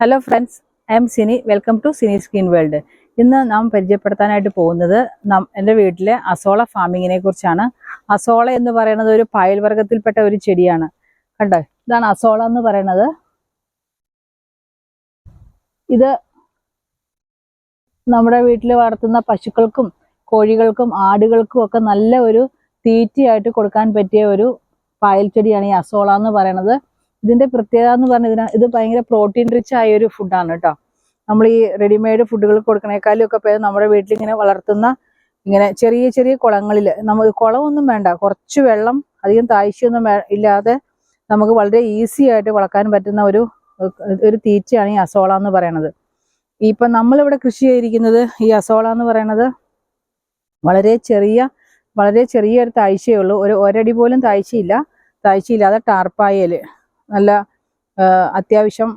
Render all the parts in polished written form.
Hello friends, I am Sini. Welcome to Sini's green world. ഇന്ന് നാം പരിചയപ്പെടുത്താനായിട്ട് പോകുന്നത് എൻ്റെ വീട്ടിലെ അസോള ഫാമിങ്ങിനെ കുറിച്ചാണ്. അസോള എന്ന് പറയുന്നത് ഒരു പയൽവർഗത്തിൽപ്പെട്ട ഒരു ചെടിയാണ്. കണ്ടോ, ഇതാണ് അസോള എന്ന് പറയുന്നത്. ഇത് നമ്മുടെ വീട്ടിൽ വളർത്തുന്ന പശുക്കൾക്കും കോഴികൾക്കും ആടുകൾക്കും ഒക്കെ നല്ല ഒരു തീറ്റയായിട്ട് കൊടുക്കാൻ പറ്റിയ ഒരു പായൽ ചെടിയാണ് ഈ അസോള എന്ന് പറയുന്നത്. ഇതിന്റെ പ്രത്യേകത എന്ന് പറഞ്ഞാൽ ഇത് ഭയങ്കര പ്രോട്ടീൻ റിച്ച് ആയ ഒരു ഫുഡാണ് കേട്ടോ. നമ്മൾ ഈ റെഡിമെയ്ഡ് ഫുഡുകൾ കൊടുക്കണേക്കാളും ഒക്കെ പേര് നമ്മുടെ വീട്ടിലിങ്ങനെ വളർത്തുന്ന ഇങ്ങനെ ചെറിയ ചെറിയ കുളങ്ങളിൽ നമുക്ക് കുളമൊന്നും വേണ്ട, കുറച്ച് വെള്ളം, അധികം താഴ്ചയൊന്നും ഇല്ലാതെ നമുക്ക് വളരെ ഈസി ആയിട്ട് വളർത്താൻ പറ്റുന്ന ഒരു തീറ്റയാണ് ഈ അസോള എന്ന് പറയുന്നത്. ഇപ്പം നമ്മളിവിടെ കൃഷി ചെയ്തിരിക്കുന്നത് ഈ അസോള എന്ന് പറയുന്നത് വളരെ ചെറിയൊരു താഴ്ചയേ ഉള്ളൂ. ഒരടി പോലും താഴ്ചയില്ലാതെ ടാർപ്പായല് നല്ല അത്യാവശ്യം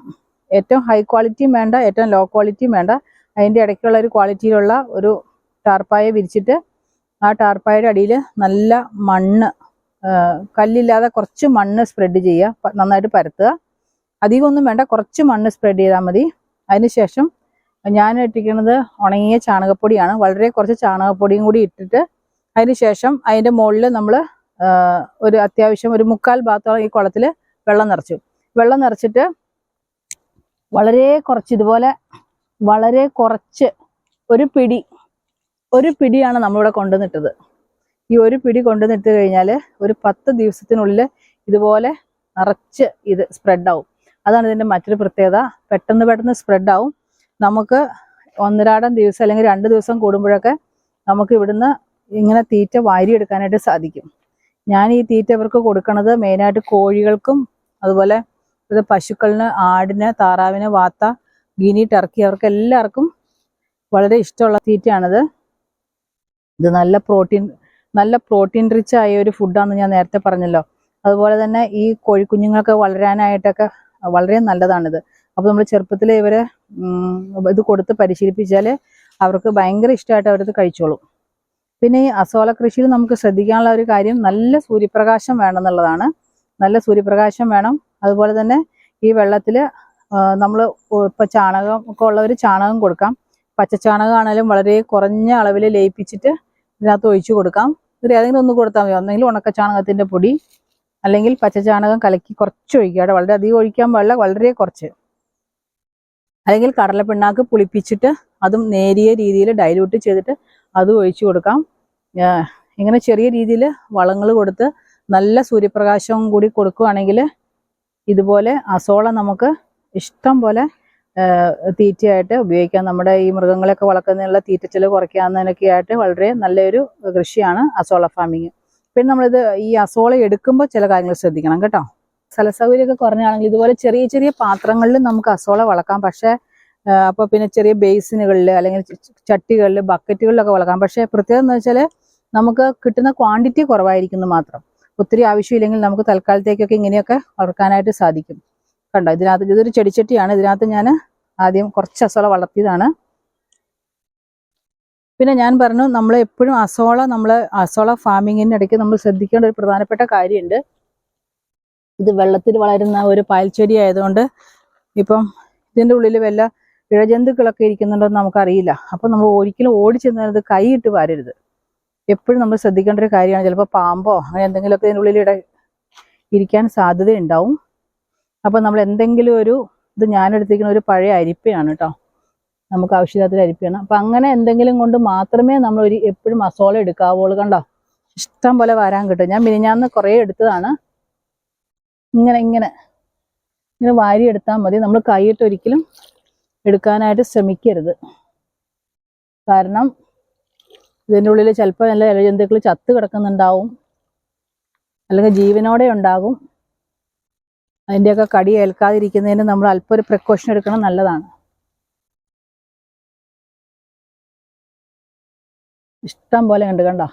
ഏറ്റവും ഹൈ ക്വാളിറ്റിയും വേണ്ട, ഏറ്റവും ലോ ക്വാളിറ്റിയും വേണ്ട, അതിൻ്റെ ഇടയ്ക്കുള്ള ഒരു ക്വാളിറ്റിയിലുള്ള ഒരു ടാർപ്പായ വിരിച്ചിട്ട് ആ ടാർപ്പായയുടെ അടിയിൽ നല്ല മണ്ണ്, കല്ലില്ലാതെ കുറച്ച് മണ്ണ് സ്പ്രെഡ് ചെയ്യുക, നന്നായിട്ട് പരത്തുക. അധികമൊന്നും വേണ്ട, കുറച്ച് മണ്ണ് സ്പ്രെഡ് ചെയ്താൽ മതി. അതിനുശേഷം ഞാൻ ഇട്ടിരിക്കുന്നത് ഉണങ്ങിയ ചാണകപ്പൊടിയാണ്. വളരെ കുറച്ച് ചാണകപ്പൊടിയും കൂടി ഇട്ടിട്ട് അതിനുശേഷം അതിൻ്റെ മുകളിൽ നമ്മൾ ഒരു അത്യാവശ്യം ഒരു 3/4 ഭാഗത്തോളം ഈ കുളത്തിൽ വെള്ളം നിറച്ചിട്ട് വളരെ കുറച്ച് ഇതുപോലെ വളരെ കുറച്ച് ഒരു പിടിയാണ് നമ്മളിവിടെ കൊണ്ടുവന്നിട്ടത്. ഈ ഒരു പിടി കൊണ്ടുവന്നിട്ട് കഴിഞ്ഞാൽ ഒരു 10 ദിവസത്തിനുള്ളിൽ ഇതുപോലെ നിറച്ച് ഇത് സ്പ്രെഡാവും. അതാണ് ഇതിൻ്റെ മറ്റൊരു പ്രത്യേകത. പെട്ടെന്ന് സ്പ്രെഡാവും. നമുക്ക് 1-2 ദിവസം അല്ലെങ്കിൽ 2 ദിവസം കൂടുമ്പോഴൊക്കെ നമുക്ക് ഇവിടുന്ന് ഇങ്ങനെ തീറ്റ വാരിയെടുക്കാനായിട്ട് സാധിക്കും. ഞാൻ ഈ തീറ്റ ഇവർക്ക് കൊടുക്കുന്നത് മെയിനായിട്ട് കോഴികൾക്കും അതുപോലെ ഇത് പശുക്കളിന്, ആടിന്, താറാവിന്, വാത്ത, ഗിനി, ടർക്കി, അവർക്ക് എല്ലാവർക്കും വളരെ ഇഷ്ടമുള്ള തീറ്റയാണിത്. ഇത് നല്ല പ്രോട്ടീൻ റിച്ച് ആയ ഒരു ഫുഡാണെന്ന് ഞാൻ നേരത്തെ പറഞ്ഞല്ലോ. അതുപോലെ തന്നെ ഈ കോഴിക്കുഞ്ഞുങ്ങൾക്ക് വളരാനായിട്ടൊക്കെ വളരെ നല്ലതാണിത്. അപ്പോൾ നമ്മൾ ചെറുപ്പത്തിൽ ഇവരെ ഇത് കൊടുത്ത് പരിശീലിപ്പിച്ചാൽ അവർക്ക് ഭയങ്കര ഇഷ്ടമായിട്ട് അവരത് കഴിച്ചോളും. പിന്നെ ഈ അസോല കൃഷിയിൽ നമുക്ക് ശ്രദ്ധിക്കാനുള്ള ഒരു കാര്യം നല്ല സൂര്യപ്രകാശം വേണം എന്നുള്ളതാണ്. നല്ല സൂര്യപ്രകാശം വേണം. അതുപോലെ തന്നെ ഈ വെള്ളത്തിൽ നമ്മൾ ഇപ്പോൾ ചാണകം ഒക്കെ ഉള്ളവർ ചാണകം കൊടുക്കാം. പച്ചച്ചാണകമാണെങ്കിലും വളരെ കുറഞ്ഞ അളവിൽ ലയിപ്പിച്ചിട്ട് ഇതിനകത്ത് ഒഴിച്ചു കൊടുക്കാം. ഇത് ഏതെങ്കിലും ഒന്ന് കൊടുത്താൽ മതി. ഒന്നെങ്കിൽ ഉണക്ക ചാണകത്തിൻ്റെ പൊടി അല്ലെങ്കിൽ പച്ചച്ചാണകം കലക്കി കുറച്ച് ഒഴിക്കുക. വളരെ അധികം ഒഴിക്കാൻ പാടില്ല, വളരെ കുറച്ച്. അല്ലെങ്കിൽ കടലപ്പിണ്ണാക്ക് പുളിപ്പിച്ചിട്ട് അതും നേരിയ രീതിയിൽ ഡൈല്യൂട്ട് ചെയ്തിട്ട് അതും ഒഴിച്ചു കൊടുക്കാം. ഇങ്ങനെ ചെറിയ രീതിയിൽ വളങ്ങൾ കൊടുത്ത് നല്ല സൂര്യപ്രകാശവും കൂടി കൊടുക്കുകയാണെങ്കിൽ ഇതുപോലെ അസോള നമുക്ക് ഇഷ്ടം പോലെ തീറ്റയായിട്ട് ഉപയോഗിക്കാം. നമ്മുടെ ഈ മൃഗങ്ങളെയൊക്കെ വളർത്തുന്നതിനുള്ള തീറ്റച്ചെലവ് കുറയ്ക്കാവുന്നതിനൊക്കെ ആയിട്ട് വളരെ നല്ലൊരു കൃഷിയാണ് അസോള ഫാമിങ്. പിന്നെ നമ്മളിത് ഈ അസോള എടുക്കുമ്പോൾ ചില കാര്യങ്ങൾ ശ്രദ്ധിക്കണം കേട്ടോ. സ്ഥലസൗകര്യമൊക്കെ കുറഞ്ഞാണെങ്കിൽ ഇതുപോലെ ചെറിയ ചെറിയ പാത്രങ്ങളിൽ നമുക്ക് അസോള വളർത്താം. പക്ഷേ അപ്പോൾ പിന്നെ ചെറിയ ബേസിനുകളിൽ അല്ലെങ്കിൽ ചട്ടികളിൽ, ബക്കറ്റുകളിലൊക്കെ വളർത്താം. പക്ഷേ പ്രത്യേകത എന്ന് വെച്ചാൽ നമുക്ക് കിട്ടുന്ന ക്വാണ്ടിറ്റി കുറവായിരിക്കുന്നു മാത്രം. ഒത്തിരി ആവശ്യമില്ലെങ്കിൽ നമുക്ക് തൽക്കാലത്തേക്കൊക്കെ ഇങ്ങനെയൊക്കെ വളർത്താനായിട്ട് സാധിക്കും. കണ്ടോ, ഇതൊരു ചെടിച്ചട്ടിയാണ്. ഇതിനകത്ത് ഞാൻ ആദ്യം കുറച്ച് അസോള വളർത്തിയതാണ്. പിന്നെ ഞാൻ പറഞ്ഞു, നമ്മൾ എപ്പോഴും അസോള ഫാമിങ്ങിൻ്റെ ഇടയ്ക്ക് നമ്മൾ ശ്രദ്ധിക്കേണ്ട ഒരു പ്രധാനപ്പെട്ട കാര്യമുണ്ട്. ഇത് വെള്ളത്തിൽ വളരുന്ന ഒരു പായൽച്ചെടി ആയതുകൊണ്ട് ഇപ്പം ഇതിൻ്റെ ഉള്ളിൽ വല്ല ഇഴജന്തുക്കളൊക്കെ ഇരിക്കുന്നുണ്ടോയെന്ന് നമുക്കറിയില്ല. അപ്പം നമ്മൾ ഒരിക്കലും ഓടിച്ചെന്നത് കൈയിട്ട് വാരരുത്. എപ്പോഴും നമ്മൾ ശ്രദ്ധിക്കേണ്ട ഒരു കാര്യമാണ്. ചിലപ്പോൾ പാമ്പോ അങ്ങനെ എന്തെങ്കിലുമൊക്കെ ഇതിൻ്റെ ഉള്ളിൽ ഇരിക്കാൻ സാധ്യതയുണ്ടാവും. അപ്പോൾ നമ്മൾ എന്തെങ്കിലും ഇത് ഞാനെടുത്തിരിക്കുന്ന ഒരു പഴയ അരിപ്പയാണ് കേട്ടോ, നമുക്ക് ആവശ്യമില്ലാത്തൊരു അരിപ്പയാണ്. അപ്പം അങ്ങനെ എന്തെങ്കിലും കൊണ്ട് മാത്രമേ നമ്മൾ എപ്പോഴും അസോള എടുക്കാവുള്ളൂ. കണ്ടോ, ഇഷ്ടം പോലെ വരാൻ കിട്ടും. ഞാൻ മിനിഞ്ഞാന്ന് കുറേ എടുത്തതാണ്. ഇങ്ങനെ വാരിയെടുത്താൽ മതി. നമ്മൾ കൈയിട്ട് ഒരിക്കലും എടുക്കാനായിട്ട് ശ്രമിക്കരുത്. കാരണം ഇതിൻ്റെ ഉള്ളിൽ ചിലപ്പോൾ നല്ല ഇഴജന്തുക്കൾ ചത്ത് കിടക്കുന്നുണ്ടാവും, അല്ലെങ്കിൽ ജീവനോടെ ഉണ്ടാകും. അതിൻ്റെയൊക്കെ കടി ഏൽക്കാതിരിക്കുന്നതിന് നമ്മൾ അല്പം ഒരു പ്രിക്കോഷൻ എടുക്കണം, നല്ലതാണ്. ഇഷ്ടം പോലെ ഉണ്ട് കണ്ടോ.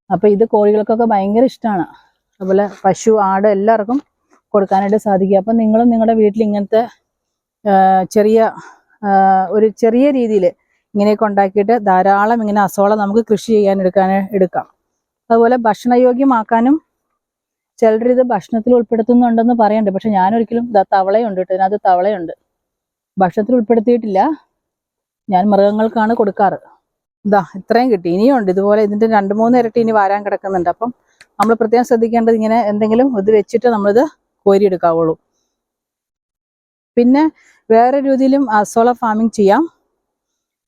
അപ്പോൾ ഇത് കോഴികൾക്കൊക്കെ ഭയങ്കര ഇഷ്ടമാണ്. അതുപോലെ പശു, ആട് എല്ലാവർക്കും കൊടുക്കാനായിട്ട് സാധിക്കും. അപ്പം നിങ്ങളും നിങ്ങളുടെ വീട്ടിൽ ഇങ്ങനത്തെ ചെറിയ രീതിയിൽ ഇങ്ങനെയൊക്കെ ഉണ്ടാക്കിയിട്ട് ധാരാളം ഇങ്ങനെ അസോള നമുക്ക് കൃഷി എടുക്കാം. അതുപോലെ ഭക്ഷണയോഗ്യമാക്കാനും ചിലർ ഇത് ഭക്ഷണത്തിൽ ഉൾപ്പെടുത്തുന്നുണ്ടെന്ന് പറയുന്നുണ്ട്. പക്ഷെ ഞാനൊരിക്കലും തവളയുണ്ട് കേട്ടോ, ഇതിനകത്ത് തവളയുണ്ട്. ഭക്ഷണത്തിൽ ഉൾപ്പെടുത്തിയിട്ടില്ല, ഞാൻ മൃഗങ്ങൾക്കാണ് കൊടുക്കാറ്. ഇത്രയും കിട്ടി. ഇനിയും ഉണ്ട് ഇതുപോലെ. ഇതിന്റെ 2-3 ഇരട്ടി ഇനി വരാൻ കിടക്കുന്നുണ്ട്. അപ്പം നമ്മൾ പ്രത്യേകം ശ്രദ്ധിക്കേണ്ടത് ഇങ്ങനെ എന്തെങ്കിലും ഇത് വെച്ചിട്ട് നമ്മളിത് കോരിയെടുക്കാവുള്ളൂ. പിന്നെ വേറെ രീതിയിലും അസോള ഫാമിംഗ് ചെയ്യാം.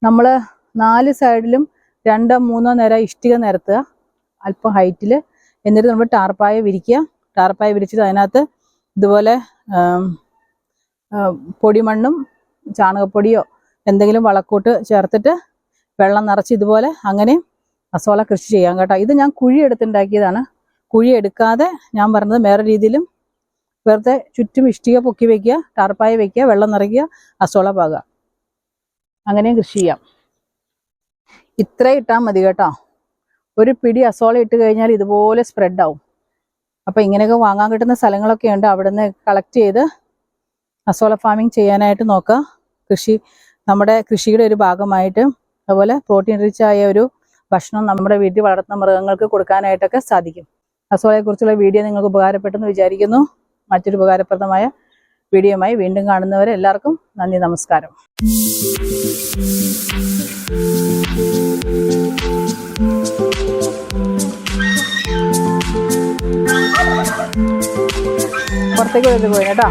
നമ്മൾ 4 സൈഡിലും 2-3 നിര ഇഷ്ടിക നിരത്തുക, അല്പം ഹൈറ്റിൽ. എന്നിട്ട് നമ്മൾ ടാർപ്പായ വിരിക്കുക. ടാർപ്പായ വിരിച്ചിട്ട് അതിനകത്ത് ഇതുപോലെ പൊടിമണ്ണും ചാണകപ്പൊടിയോ എന്തെങ്കിലും വളക്കൂട്ട് ചേർത്തിട്ട് വെള്ളം നിറച്ച് ഇതുപോലെ അങ്ങനെ അസോള കൃഷി ചെയ്യാം കേട്ടോ. ഇത് ഞാൻ കുഴി എടുത്തുണ്ടാക്കിയതാണ്. കുഴി എടുക്കാതെ ഞാൻ പറഞ്ഞത് വേറെ രീതിയിലും വെറുതെ ചുറ്റും ഇഷ്ടിക പൊക്കി വെക്കുക, ടാർപ്പായ വെക്കുക, വെള്ളം നിറയ്ക്കുക, അസോള പാകുക, അങ്ങനെയും കൃഷി ചെയ്യാം. ഇത്ര ഇട്ടാൽ മതി കേട്ടോ. ഒരു പിടി അസോള ഇട്ട് കഴിഞ്ഞാൽ ഇതുപോലെ സ്പ്രെഡ് ആവും. അപ്പം ഇങ്ങനെയൊക്കെ വാങ്ങാൻ കിട്ടുന്ന സ്ഥലങ്ങളൊക്കെ ഉണ്ട്. അവിടെ നിന്ന് കളക്ട് ചെയ്ത് അസോള ഫാമിംഗ് ചെയ്യാനായിട്ട് നോക്കുക. നമ്മുടെ കൃഷിയുടെ ഒരു ഭാഗമായിട്ട് അതുപോലെ പ്രോട്ടീൻ റിച്ച് ആയ ഒരു ഭക്ഷണം നമ്മുടെ വീട്ടിൽ വളർത്തുന്ന മൃഗങ്ങൾക്ക് കൊടുക്കാനായിട്ടൊക്കെ സാധിക്കും. അസോളയെക്കുറിച്ചുള്ള വീഡിയോ നിങ്ങൾക്ക് ഉപകാരപ്പെട്ടെന്ന് വിചാരിക്കുന്നു. മറ്റൊരു ഉപകാരപ്രദമായ വീഡിയോയുമായി വീണ്ടും കാണുന്നവരെ എല്ലാവർക്കും നന്ദി, നമസ്കാരം. പുറത്തേക്ക് പോയി കേട്ടോ.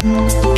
Thank you.